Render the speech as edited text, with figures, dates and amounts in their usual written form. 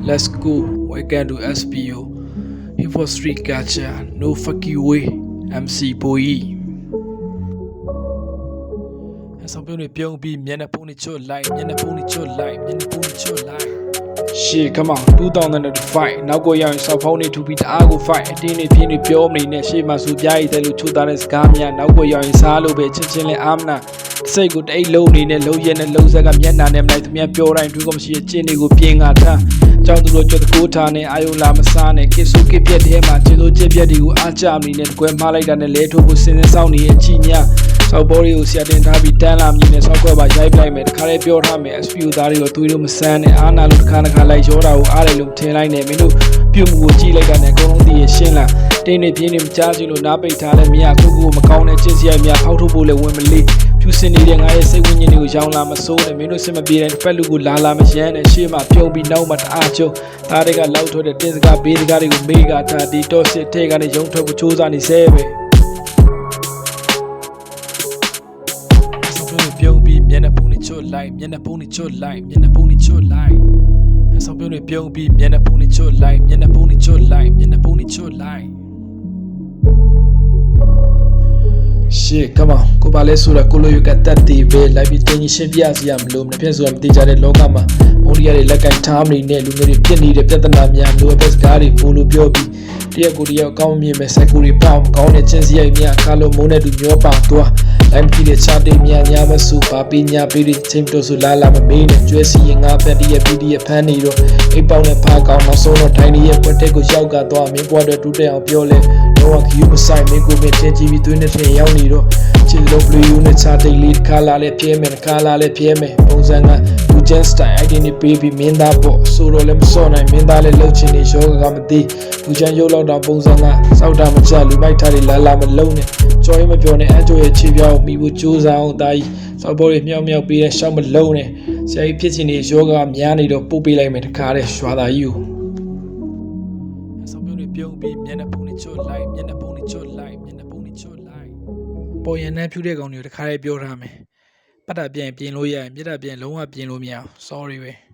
let's go welcome to SPO hip hop street culture no fucking way MC Boy ဆောင်ပြုံးတွေပြုံးပြီးမျက်နှာဖုံးတွေချွတ်လိုက်မျက်နှာဖုံးတွေချွတ်လိုက်မျက်နှာဖုံးတွေချွတ်လိုက် Shit come on 2025နောက်ကိုရောက်ရင်စောက်ဖုံးတွေထူပြီးတအားကို fight အတင်းတွေပြင်းတွေပြောမနေနဲ့ရှေ့မှာစူပြားရည်တယ်လို့ချိုးသားတဲ့စကားများနောက်ကိုရောက်ရင်စားလို့ပဲချင်းချင်းလဲအာမနာစိတ်ကိုတိတ်လုံးနေနဲ့လုံးရဲနဲ့လုံးဆက်ကမျက်နှာနဲ့မလိုက်သမျှပြောတိုင်းတွေးကုန်မရှိရဲ့ကျင်းတွေကိုပြင်းငါထားကြောင်းသူတို့ကြွတကိုးထားနဲ့အာယုလာမစားနဲ့ကိစုကိပြက်တဲ့မှာခြေစိုးချစ်ပြက်တွေကိုအားကြမနေနဲ့ကွယ်မှားလိုက်တာနဲ့လဲထိုးဖို့စင်းစင်းစောင်းနေရဲ့ချီညာဆောက်ဘောတွေကိုဆရာတင်ထားပြီးတန်းလာမြည်နဲ့ဆောက်ခွက်ပါရိုက်ပလိုက်မယ်တခါလေးပြောထားမယ် SPO သားတွေကိုသွေးလို့မဆန်းနဲ့အားနာလို့တစ်ခါလိုက်ရောတာကိုအားတယ်လို့ထင်လိုက်နဲ့မင်းတို့ပြုတ်မှုကိုကြည့်လိုက်တာနဲ့အကုန်လုံးသိရရှင်းလာတင်းနေပြင်းနေမကြားချင်လို့နားပိတ်ထားလဲမရကိုကိုမကောင်းတဲ့ချစ်စရိုက်များဖောက်ထုတ်ဖို့လဲဝင်မလေးဖြူစင်နေတဲ့ငါရဲ့စိတ်ဝိညာဉ်တွေကိုရောင်းလာမစိုးနဲ့မင်းတို့စစ်မပြေတဲ့တစ်ဖက်လူကိုလာမရမ်းနဲ့ရှေ့မှာပြုံးပြီးနောက်မှာတအားကျုံသားတွေကလောက်ထွက်တဲ့တင်းစကားဘေးစကားတွေကိုမေးကထားဒီတော့စစ်ထဲကနေရုံထွက်ဖို့စူးစမ်းနေစေပဲပြုံးပြီးမျက်နှာဖုံးတွေချွတ်လိုက်မျက်နှာဖုံးတွေချွတ်လိုက်မျက်နှာဖုံးတွေချွတ်လိုက်ဆောင်ပြုံးတွေပြုံးပြီးမျက်နှာဖုံးတွေချွတ်လိုက်မျက်နှာဖုံးတွေချွတ်လိုက်မျက်နှာဖုံးတွေချွတ်လိုက် Shit come on ကိုပါလဲဆိုတာကိုလိုရကတတ်တည်ပဲလိုက်ပြီးတင်းကြီးရှင်းပြစရာမလိုမဖြစ်ဆိုတာမသိကြတဲ့လောကမှာမုန်းရတဲ့လက်ကင်ထားမနေနဲ့လူမျိုးတွေပြစ်နေတဲ့ပြဿနာများလိုအပ်တဲ့စကားတွေပို့လို့ပြောပြီးတရက်ကိုတရက်ကောင်းမြင်မဲ့စိုက်ကိုတွေပေါအောင်ကောင်းတဲ့ချင်းစရိုက်များခါလို့မုန်းတဲ့သူမျောပါသွားလိုက်ပြီးတဲ့ချာတေးများညာမဆူပါပညာပေးတဲ့ချင်းတို့ဆိုလာမမေးနဲ့ကျွဲစီရင်ငါဖက်တရက်ပြီးတရက်ဖမ်းနေတော့အိပ်ပေါင်းနဲ့ဖားကောင်းနောက်ဆုံးတော့ထိုင်နေရဲ့ပွက်တဲ့ကိုရောက်သွားမင်းပွားတဲ့တူတဲ့အောင်ပြောလဲတော့ခီယူမဆိုင်မင်းကိုမင်းချင်းကြည့်ပြီးသွေးနဲ့ထင်ရောက်နေတော့ချစ်လို့ဘလူးယူနဲ့ချာတေးလေးခါလာလဲပြဲမယ်ခါလာလဲပြဲမယ်ပုံစံကလူချန်စတိုင် identity ပေးပြီးမင်းသားပေါ့ဆိုတော့လည်းမစော့နိုင်မင်းသားလည်းလှုပ်ချင်နေရောကမသိလူချန်ရုပ်လောက်တော့ပုံစံကစောက်တာမချလူမိုက်ထားတွေလာမလုံးနဲ့ကြော်ရင်မပြောနဲ့အကျိုးရဲ့ခြေပြောင်းမိဖို့ကြိုးစားအောင်တာကြီးစောက်ဘောတွေမြောက်ပြီးတဲ့ရှောက်မလုံးနဲ့ဆရာကြီးဖြစ်ချင်နေရောကများနေတော့ပို့ပေးလိုက်မယ်တခါတဲ့ရွာသားကြီးကိုစောက်ပြုံးတွေပြုံးပြီးမျက်နှာဖုံးတွေချွတ်လိုက်မျက်နှာဖုံးတွေချွတ်လိုက်မျက်နှာဖုံးတွေချွတ်လိုက်ပေါ်ရန်နှမ်းဖြူတဲ့ကောင်တွေကိုတခါလေးပြောထားမယ်ပတ်တာပြင်လို့ရရင်ပြတ်တာပြင်လုံးဝပြင်လို့မရအောင် sorry ပဲ